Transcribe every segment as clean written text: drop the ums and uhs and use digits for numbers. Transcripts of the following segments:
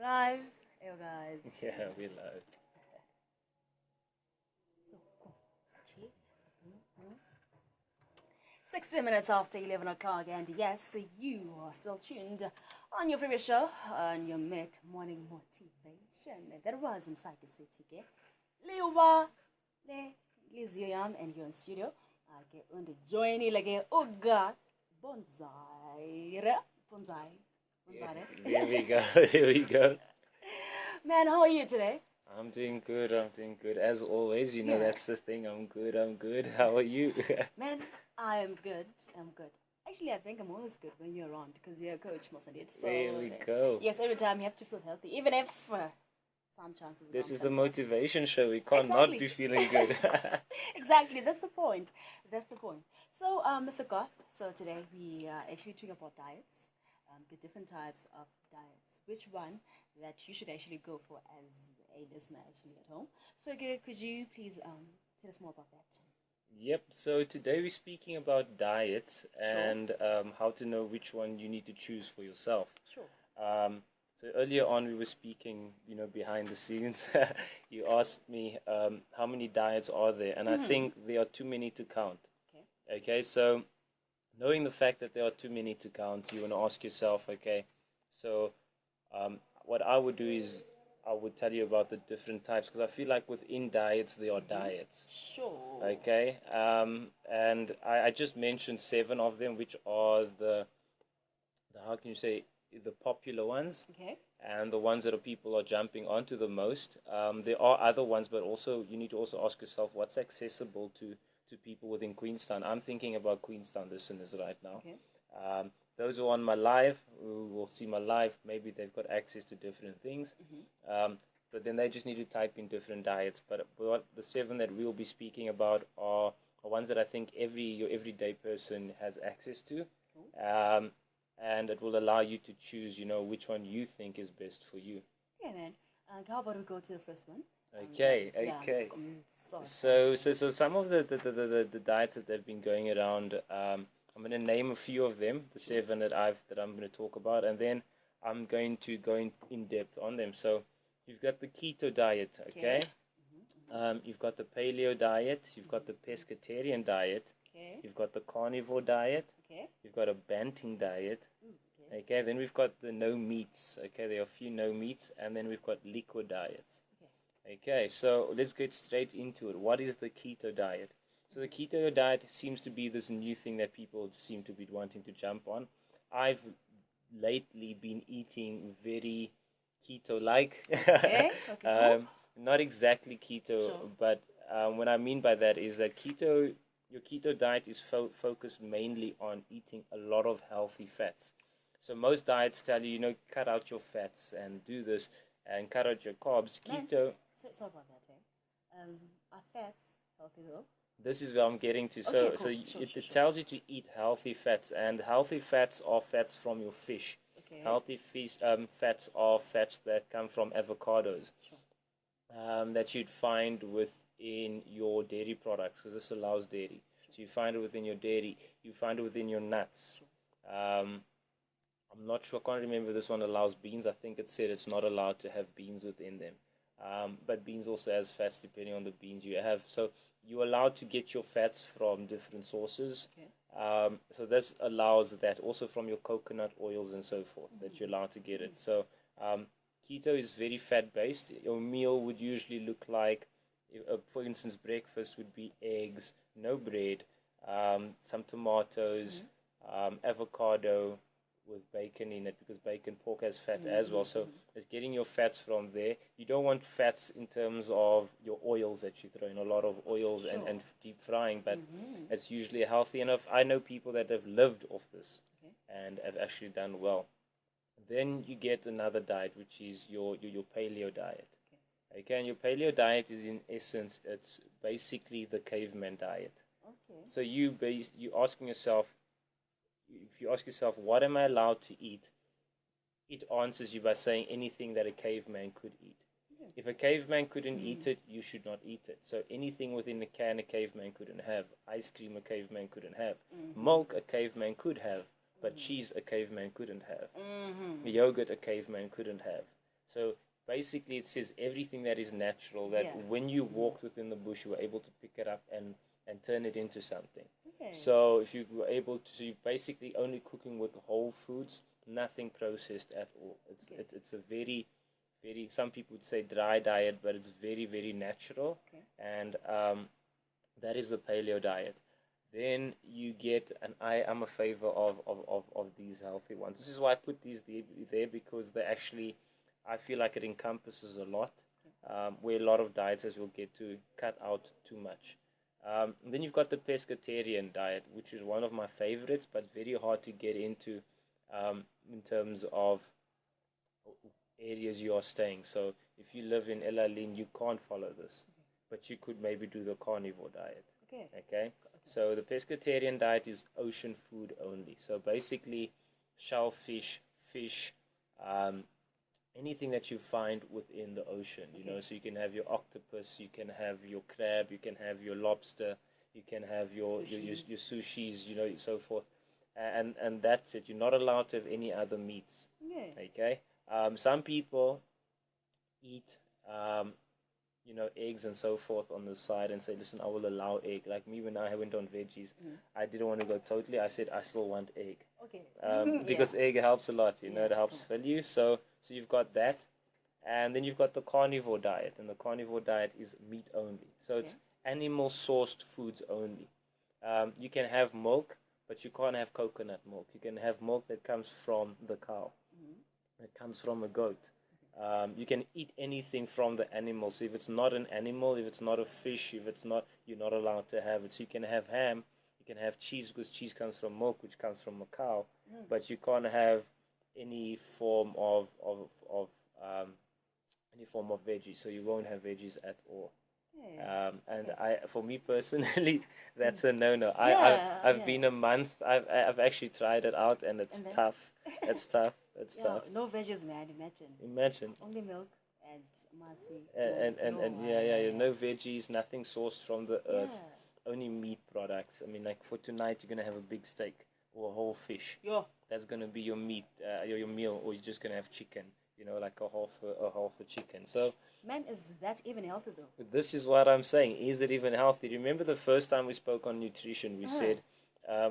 Live, yo guys. Yeah, we love. So, 60 minutes after 11 o'clock, and yes, you are still tuned on your favorite show, on your mid-morning motivation. That was Msaki City, Liwa, Le, Liziam, and you're in studio. Okay, on the joining, like, Oga, Bonsai, Bonsai, Yeah, Bonsai. there we go. There we go. Man, how are you today? I'm doing good. I'm doing good. As always, Yeah. that's the thing. I'm good. I'm good. How are you? Man, I am good. I'm good. Actually, I think I'm always good when you're around because you're a coach most of it. So, There we go. yes, every time you have to feel healthy, even if some chances. This around is the some- motivation show. We can't Exactly. not be feeling good. Exactly, that's the point. That's the point. So, Mr. Goth, so today we are actually talking about diets, the different types of diets. Which one that you should actually go for as a listener actually at home? So, could you please tell us more about that? Yep. So today we're speaking about diets Sure. and how to know which one you need to choose for yourself. Sure. So earlier on, we were speaking, behind the scenes. You asked me how many diets are there, and I think there are too many to count. Okay. Okay, so knowing the fact that there are too many to count, you want to ask yourself, okay, so what I would do is I would tell you about the different types because I feel like within diets there are diets. Sure. Okay, and I just mentioned 7 of them, which are the how can you say the popular ones Okay. and the ones that people are jumping onto the most. There are other ones, but also you need to also ask yourself what's accessible to people within Queenstown. I'm thinking about Queenstown listeners right now. Okay. Those who are on my live, who will see my live, maybe they've got access to different things. But then they just need to type in different diets. But what the 7 that we'll be speaking about are ones that I think your everyday person has access to. And it will allow you to choose, which one you think is best for you. Yeah, man. How about we go to the first one? Okay, Yeah, okay. I'm so So some of the diets that they've been going around, I'm going to name a few of them, the 7 that I'm going to talk about, and then I'm going to go in depth on them. So you've got the keto diet, okay? You've got the paleo diet, you've got the pescatarian diet, Okay. you've got the carnivore diet, Okay. you've got a banting diet. Okay. Okay, then we've got the no meats. Okay, there are a few no meats, and then we've got liquid diets. Okay, so let's get straight into it. What is the keto diet? So the keto diet seems to be this new thing that people seem to be wanting to jump on. I've lately been eating very keto-like. Okay. Cool. Not exactly keto, Sure. but what I mean by that is that your keto diet is focused mainly on eating a lot of healthy fats. So most diets tell you, cut out your fats and do this and cut out your carbs. Man. Keto, Sorry about that. Are fats healthy though? this is where I'm getting to. Okay, So, cool. so Sure, it sure. tells you to eat healthy fats, and healthy fats are fats from your fish. Okay. Healthy fish fats are fats that come from avocados. Sure. That you'd find within your dairy products, because this allows dairy. So you find it within your dairy. You find it within your nuts. I'm not sure. I can't remember this one allows beans. I think it said it's not allowed to have beans within them. But beans also has fats depending on the beans you have. So you're allowed to get your fats from different sources. Okay. So this allows that also from your coconut oils and so forth that you're allowed to get it. So keto is very fat based. Your meal would usually look like, for instance, breakfast would be eggs, no bread, some tomatoes, avocado with bacon in it because pork has fat as well. So it's getting your fats from there. You don't want fats in terms of your oils that you throw in, a lot of oils Sure. and deep frying, but it's usually healthy enough. I know people that have lived off this and have actually done well. Then you get another diet, which is your paleo diet. Okay, and your paleo diet is in essence, it's basically the caveman diet. Okay. So you asking yourself, if you ask yourself, what am I allowed to eat? It answers you by saying anything that a caveman could eat. If a caveman couldn't eat it, you should not eat it. So anything within the can a caveman couldn't have. Ice cream a caveman couldn't have. Milk a caveman could have, but cheese a caveman couldn't have. Yogurt a caveman couldn't have. So basically, it says everything that is natural, that when you walked within the bush, you were able to pick it up and turn it into something. Okay. So if you were able to, so you're basically only cooking with whole foods, nothing processed at all. It's a very, very, some people would say dry diet, but it's very, very natural. Okay. And that is the paleo diet. Then you get, and I am a favor of these healthy ones. This is why I put these there because they actually, I feel like it encompasses a lot, where a lot of dieters will get to cut out too much. Then you've got the pescatarian diet, which is one of my favorites, but very hard to get into in terms of areas you are staying. So if you live in El Ain, you can't follow this, but you could maybe do the carnivore diet. Okay. So the pescatarian diet is ocean food only. So basically, shellfish, fish, anything that you find within the ocean, you know, so you can have your octopus, you can have your crab, you can have your lobster, you can have your sushis, you know, so forth, and that's it. You're not allowed to have any other meats. Okay. Some people eat you know, eggs and so forth on the side and say, listen, I will allow egg. Like me, when I went on veggies, I didn't want to go totally. I said I still want egg. Because egg helps a lot, you know, it helps fill you. So you've got that. And then you've got the carnivore diet. And the carnivore diet is meat only. So it's animal-sourced foods only. You can have milk, but you can't have coconut milk. You can have milk that comes from the cow, that comes from a goat. You can eat anything from the animal. So if it's not an animal, if it's not a fish, if it's not, you're not allowed to have it. So you can have ham, you can have cheese, because cheese comes from milk, which comes from a cow. But you can't have any form of veggies. So you won't have veggies at all. For me personally, that's a no-no. I've been a month. I've actually tried it out, and it's tough. It's tough. It's tough. No veggies, man. Imagine. Only milk and masi. And no veggies, nothing sourced from the earth. Only meat products. I mean, like for tonight, you're gonna have a big steak or a whole fish. That's gonna be your meat, your meal, or you're just gonna have chicken. You know, like a half a chicken. So, man, is that even healthy though? This is what I'm saying. Is it even healthy? Remember the first time we spoke on nutrition, we said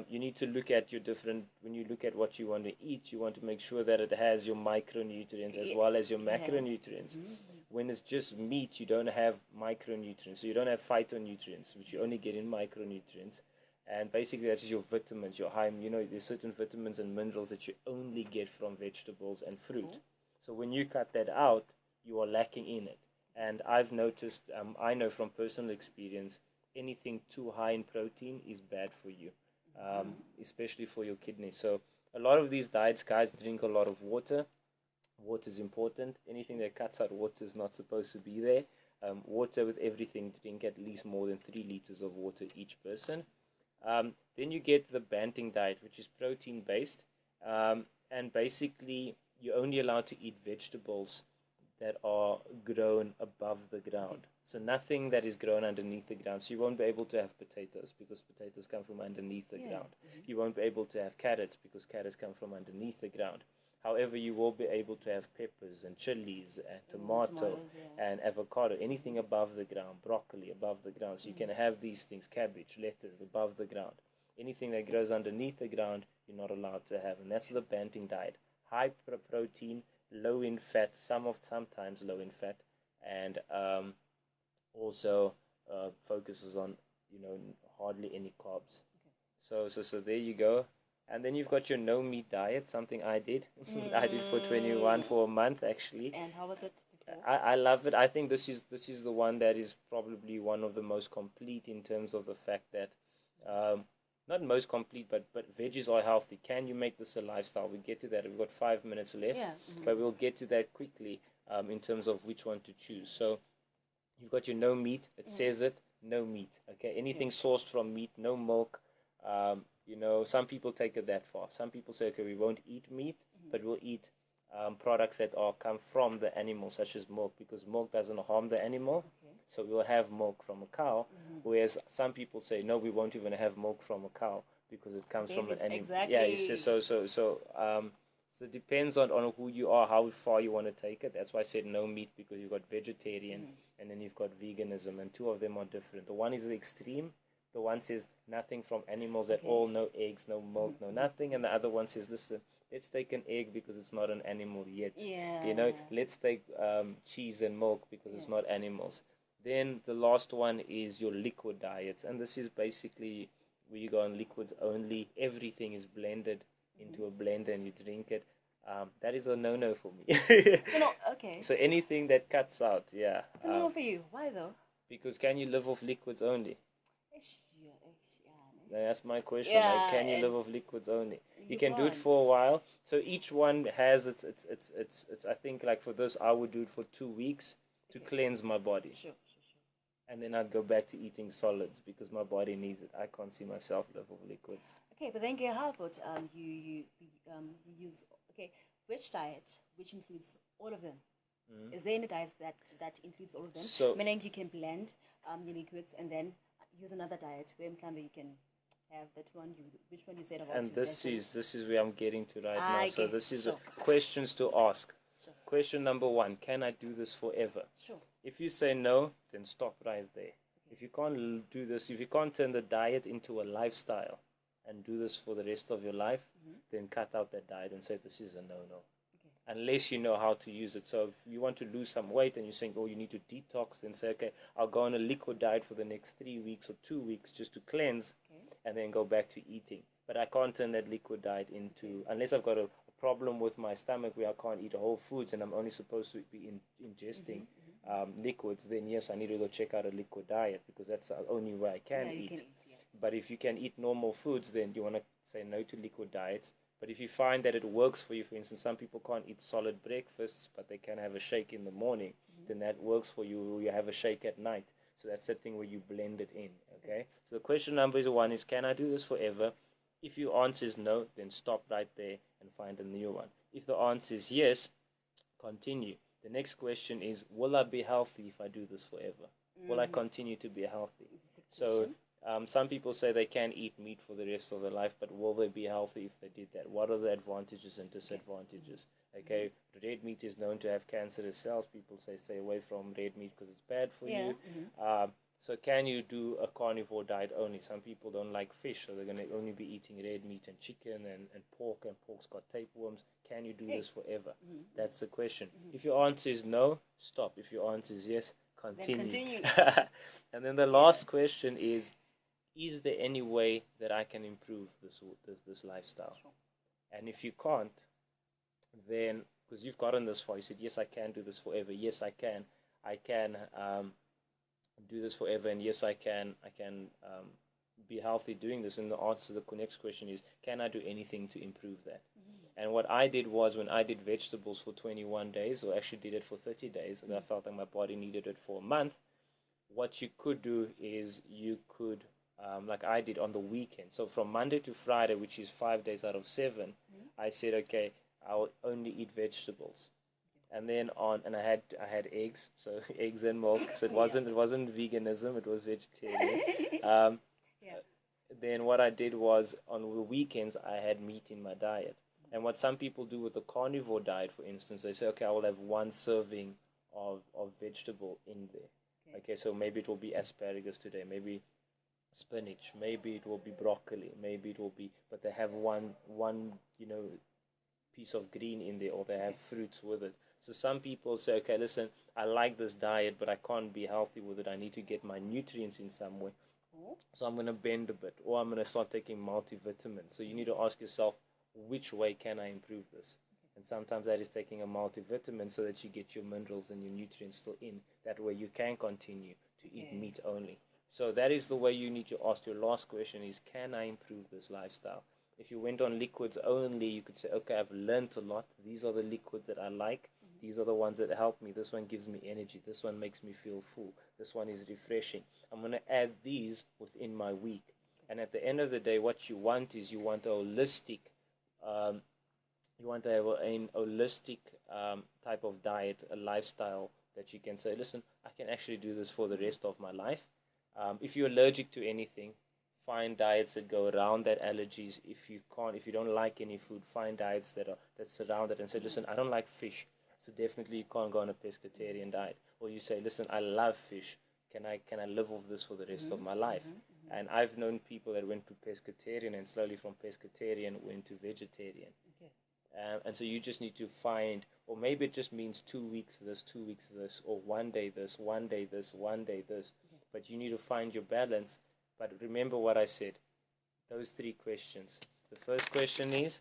you need to look at your different. When you look at what you want to eat, you want to make sure that it has your micronutrients as well as your macronutrients. When it's just meat, you don't have micronutrients. So you don't have phytonutrients, which you only get in micronutrients. And basically, that is your vitamins, your high. You know, there's certain vitamins and minerals that you only get from vegetables and fruit. So when you cut that out, you are lacking in it. And I've noticed, I know from personal experience, anything too high in protein is bad for you, especially for your kidneys. So a lot of these diets, guys, drink a lot of water. Water is important. Anything that cuts out water is not supposed to be there. Water with everything, drink at least more than 3 liters of water each person. Then you get the Banting diet, which is protein-based. And basically, you're only allowed to eat vegetables that are grown above the ground. So nothing that is grown underneath the ground. So you won't be able to have potatoes because potatoes come from underneath the ground. You won't be able to have carrots because carrots come from underneath the ground. However, you will be able to have peppers and chilies and tomato and avocado, anything above the ground, broccoli above the ground. So you can have these things, cabbage, lettuce above the ground. Anything that grows underneath the ground, you're not allowed to have. And that's the Banting diet. High protein, low in fat, sometimes low in fat, and also focuses on, you know, hardly any carbs. So there you go. And then you've got your no meat diet, something I did. I did for 21 for a month actually. And how was it before? I love it. I think this is the one that is probably one of the most complete in terms of the fact that not most complete, but veggies are healthy. Can you make this a lifestyle? We'll get to that. We've got 5 minutes left, but we'll get to that quickly in terms of which one to choose. So you've got your no meat. It says it, no meat. Okay, anything sourced from meat, no milk. You know, some people take it that far. Some people say, okay, we won't eat meat, but we'll eat products that come from the animal, such as milk, because milk doesn't harm the animal. So we'll have milk from a cow, whereas some people say, no, we won't even have milk from a cow because it comes from an animal. Exactly. Yeah, you see, so So it depends on who you are, how far you want to take it. That's why I said no meat, because you've got vegetarian and then you've got veganism, and two of them are different. The one is the extreme. The one says nothing from animals at all, no eggs, no milk, no nothing. And the other one says, listen, let's take an egg because it's not an animal yet. Yeah. Let's take cheese and milk because it's not animals. Then the last one is your liquid diets. And this is basically where you go on liquids only. Everything is blended into a blender and you drink it. That is a no-no for me. Okay. So anything that cuts out, yeah. It's a no-no for you. Why though? Because can you live off liquids only? Yeah. That's my question. Yeah, like, can you live off liquids only? You can do it can't. for a while. So each one has its. I think like for this, I would do it for 2 weeks to cleanse my body, Sure. and then I'd go back to eating solids because my body needs it. I can't see myself live off liquids. Okay, but then how about you use veg diet, which includes all of them. Is there any diet that includes all of them? So meaning you can blend your liquids and then use another diet where you can have that one. Which one you said about? And this is where I'm getting to right now. Okay, So this is sure. questions to ask. Sure. Question number 1: can I do this forever? Sure. If you say no, then stop right there. If you can't do this, if you can't turn the diet into a lifestyle and do this for the rest of your life, then cut out that diet and say this is a no-no. Unless you know how to use it. So if you want to lose some weight and you're saying, oh, you need to detox, then say, okay, I'll go on a liquid diet for the next 3 weeks or 2 weeks just to cleanse and then go back to eating. But I can't turn that liquid diet into, unless I've got a problem with my stomach where I can't eat whole foods and I'm only supposed to be ingesting liquids, then yes, I need to go check out a liquid diet because that's the only way I can eat. But if you can eat normal foods, then you want to say no to liquid diets. But if you find that it works for you, for instance, some people can't eat solid breakfasts, but they can have a shake in the morning, then that works for you. You have a shake at night. So that's the thing where you blend it in, okay? So the question number 1 is, can I do this forever? If your answer is no, then stop right there and find a new one. If the answer is yes, continue. The next question is, will I be healthy if I do this forever? Will I continue to be healthy? So some people say they can eat meat for the rest of their life, but will they be healthy if they did that? What are the advantages and disadvantages? Okay, red meat is known to have cancerous cells. People say stay away from red meat because it's bad for you. So can you do a carnivore diet only? Some people don't like fish, so they're going to only be eating red meat and chicken and pork, and pork's got tapeworms. Can you do this forever? That's the question. If your answer is no, stop. If your answer is yes, continue. And then the last question is there any way that I can improve this lifestyle? Sure. And if you can't, then, because you've gotten this far, you said, yes, I can do this forever. Yes, I can. I can do this forever, and yes, I can be healthy doing this. And the answer to the next question is, can I do anything to improve that? And what I did was, when I did vegetables for 21 days, or actually did it for 30 days, and I felt like my body needed it for a month, what you could do is you could, like I did on the weekend. So from Monday to Friday, which is 5 days out of 7, I said, okay, I'll only eat vegetables. And then and I had eggs, so eggs and milk. So it wasn't veganism, it was vegetarian. Then what I did was, on the weekends, I had meat in my diet. And what some people do with the carnivore diet, for instance, they say, okay, I will have 1 serving of vegetable in there. Okay, so maybe it will be asparagus today, maybe spinach, maybe it will be broccoli, maybe it will be, but they have one piece of green in there, or they have fruits with it. So some people say, okay, listen, I like this diet, but I can't be healthy with it. I need to get my nutrients in some way. So I'm going to bend a bit, or I'm going to start taking multivitamins. So you need to ask yourself, which way can I improve this? And sometimes that is taking a multivitamin so that you get your minerals and your nutrients still in. That way you can continue to eat meat only. So that is the way you need to ask. Your last question is, can I improve this lifestyle? If you went on liquids only, you could say, okay, I've learned a lot. These are the liquids that I like. These are the ones that help me. This one gives me energy. This one makes me feel full. This one is refreshing. I'm going to add these within my week. And at the end of the day, what you want is, you want a holistic, type of diet, a lifestyle that you can say, listen, I can actually do this for the rest of my life. If you're allergic to anything, find diets that go around that allergies. If you don't like any food, find diets that surround it and say, listen, I don't like fish, so definitely you can't go on a pescatarian diet. Or you say, listen, I love fish. Can I live off this for the rest of my life? And I've known people that went to pescatarian and slowly from pescatarian went to vegetarian. Okay. And so you just need to find, or maybe it just means 2 weeks this, 2 weeks this, or 1 day this, 1 day this, 1 day this. Okay. But you need to find your balance. But remember what I said, those 3 questions. The first question is,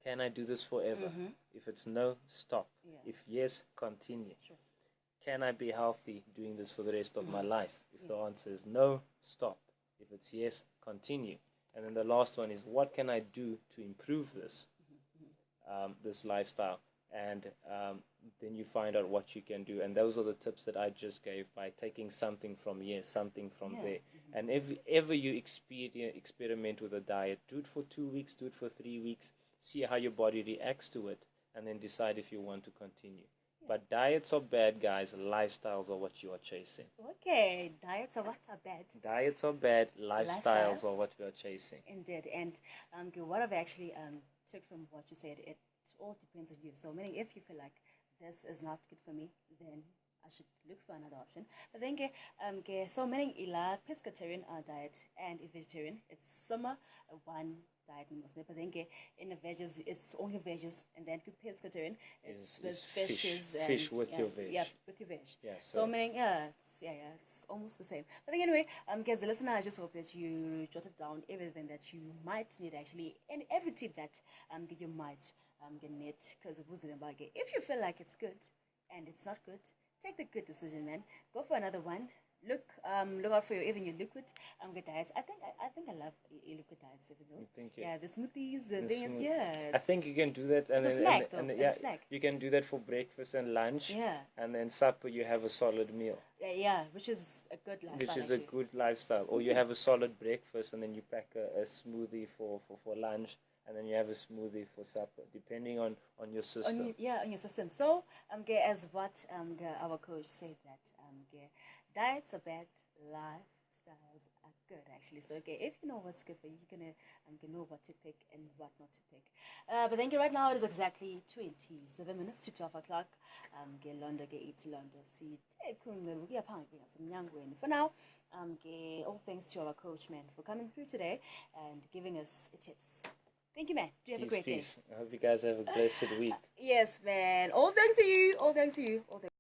can I do this forever? If it's no, stop. Yeah. If yes, continue. Sure. Can I be healthy doing this for the rest of my life? If the answer is no, stop. If it's yes, continue. And then the last one is, what can I do to improve this? This lifestyle, and then you find out what you can do. And those are the tips that I just gave, by taking something from here, something from there. And ever you experiment with a diet, do it for 2 weeks, do it for 3 weeks, see how your body reacts to it, and then decide if you want to continue. But diets are bad, guys. Lifestyles are what you are chasing. Okay, diets are what are bad. Diets are bad. Lifestyles are what we are chasing. Indeed. And what I've actually took from what you said, it all depends on you. So meaning, if you feel like this is not good for me, then I should look for another option. But then so meaning ila pescatarian diet and a vegetarian, it's summer one diet mostly. But then in the veggies, it's only veggies, and then pescatarian, it's with fishes and fish with your veg. Yeah, with your veg. Yeah, so meaning it's almost the same. But then anyway, guys, the listener, I just hope that you jotted down everything that you might need actually, and every tip that you might need, because if you feel like it's good and it's not good, take the good decision, man. Go for another one. Look out for even your liquid good diets. I think I love liquid diets, even though. Thank you. Yeah, the smoothies, the things. Yeah. I think you can do that, and it's then a snack, yeah, snack. you can do that for breakfast and lunch. Yeah. And then supper, you have a solid meal. Yeah, which is a good lifestyle. Which is a good lifestyle. Or you have a solid breakfast, and then you pack a smoothie for lunch, and then you have a smoothie for supper, depending on your system. On your system. So, as what our coach said, that diets are bad, lifestyles are good, actually. So, if you know what's good for you, you're gonna know what to pick and what not to pick. But thank you. Right now, it is exactly 27 minutes to 12 o'clock. London, eat London. See, for now, all thanks to our coach, man, for coming through today and giving us tips. Thank you, man. Do you have a great day? I hope you guys have a blessed week. Yes, man. All thanks to you. All thanks to you. All thanks.